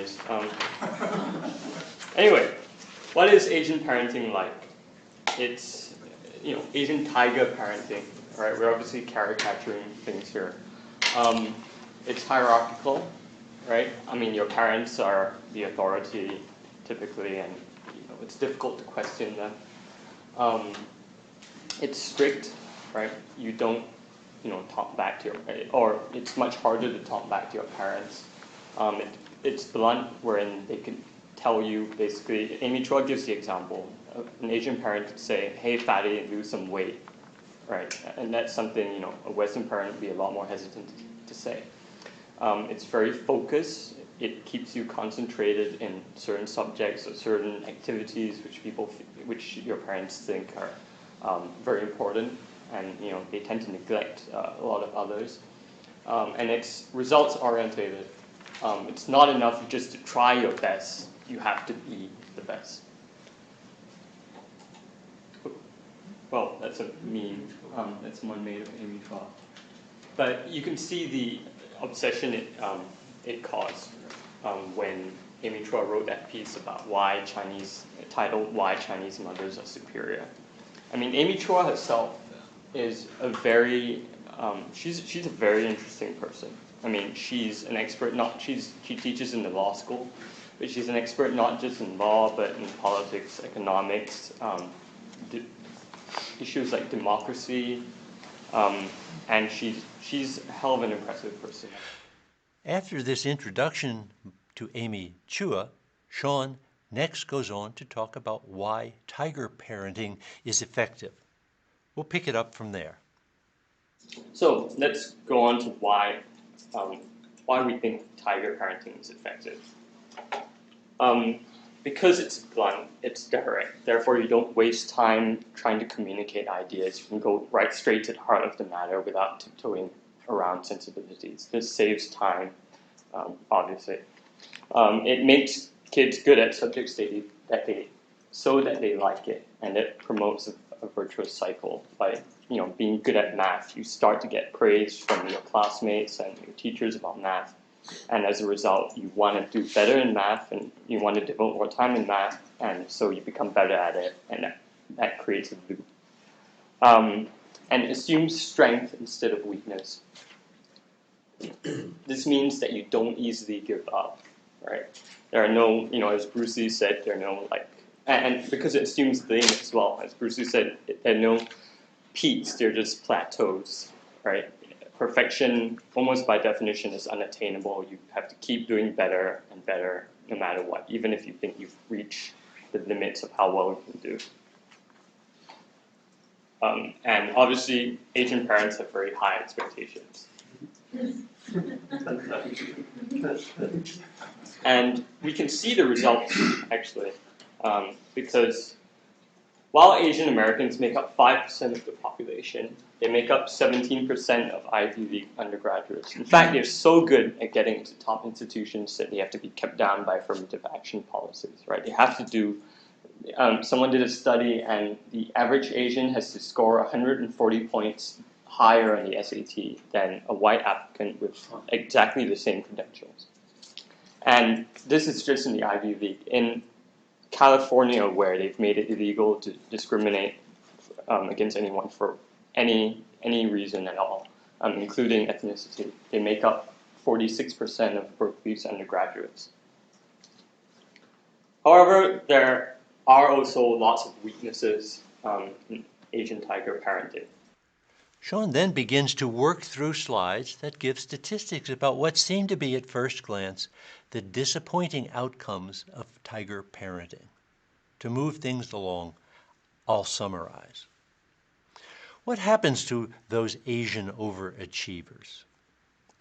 anyways. Anyway, what is Asian parenting like? It's, Asian tiger parenting, right? We're obviously caricaturing things here. It's hierarchical, right? I mean, your parents are the authority typically, and it's difficult to question them. It's strict, right? You don't, talk back to or it's much harder to talk back to your parents. It's blunt, wherein they can tell you basically. Amy Chua gives the example. An Asian parent could say, "Hey, fatty, lose some weight," right? And that's something a Western parent would be a lot more hesitant to say. It's very focused. It keeps you concentrated in certain subjects or certain activities which your parents think are very important, and they tend to neglect a lot of others. And it's results orientated. It's not enough just to try your best. You have to be the best. Well, that's a meme that someone made of Amy Chua. But you can see the obsession it caused when Amy Chua wrote that piece about titled "Why Chinese Mothers Are Superior." I mean, Amy Chua herself is she's a very interesting person. I mean, she's an expert. She teaches in the law school, but she's an expert not just in law, but in politics, economics, issues like democracy, and she's a hell of an impressive person. After this introduction to Amy Chua, Sean next goes on to talk about why tiger parenting is effective. We'll pick it up from there. So let's go on to why we think tiger parenting is effective. Because it's blunt, it's direct. Therefore, you don't waste time trying to communicate ideas. You can go right straight to the heart of the matter without tiptoeing around sensibilities. This saves time, obviously. It makes kids good at subjects that they like it, and it promotes a virtuous cycle. By being good at math, you start to get praise from your classmates and your teachers about math. And as a result, you want to do better in math, and you want to devote more time in math, and so you become better at it, and that creates a loop. And assumes strength instead of weakness. This means that you don't easily give up, right? There are no, as Bruce Lee said, there are no, and because it assumes things as well. As Bruce Lee said, there are no peaks, they're just plateaus, right? Perfection, almost by definition, is unattainable. You have to keep doing better and better, no matter what, even if you think you've reached the limits of how well you can do. And obviously, Asian parents have very high expectations. And we can see the results, actually, because while Asian Americans make up 5% of the population, they make up 17% of Ivy League undergraduates. In fact, they're so good at getting into top institutions that they have to be kept down by affirmative action policies, right? They have to do, someone did a study, and the average Asian has to score 140 points higher on the SAT than a white applicant with exactly the same credentials. And this is just in the Ivy League. In California, where they've made it illegal to discriminate against anyone for any reason at all, including ethnicity, they make up 46% of Berkeley's undergraduates. However, there are also lots of weaknesses in Asian tiger parenting. Sean then begins to work through slides that give statistics about what seem to be, at first glance, the disappointing outcomes of tiger parenting. To move things along, I'll summarize. What happens to those Asian overachievers?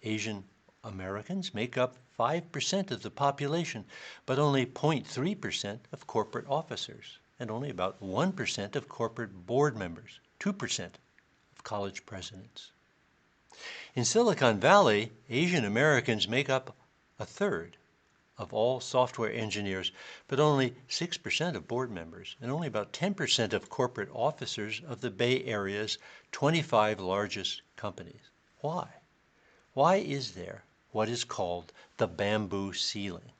Asian Americans make up 5% of the population, but only 0.3% of corporate officers, and only about 1% of corporate board members, 2% of college presidents. In Silicon Valley, Asian Americans make up a third of all software engineers, but only 6% of board members, and only about 10% of corporate officers of the Bay Area's 25 largest companies. Why? Why is there what is called the bamboo ceiling?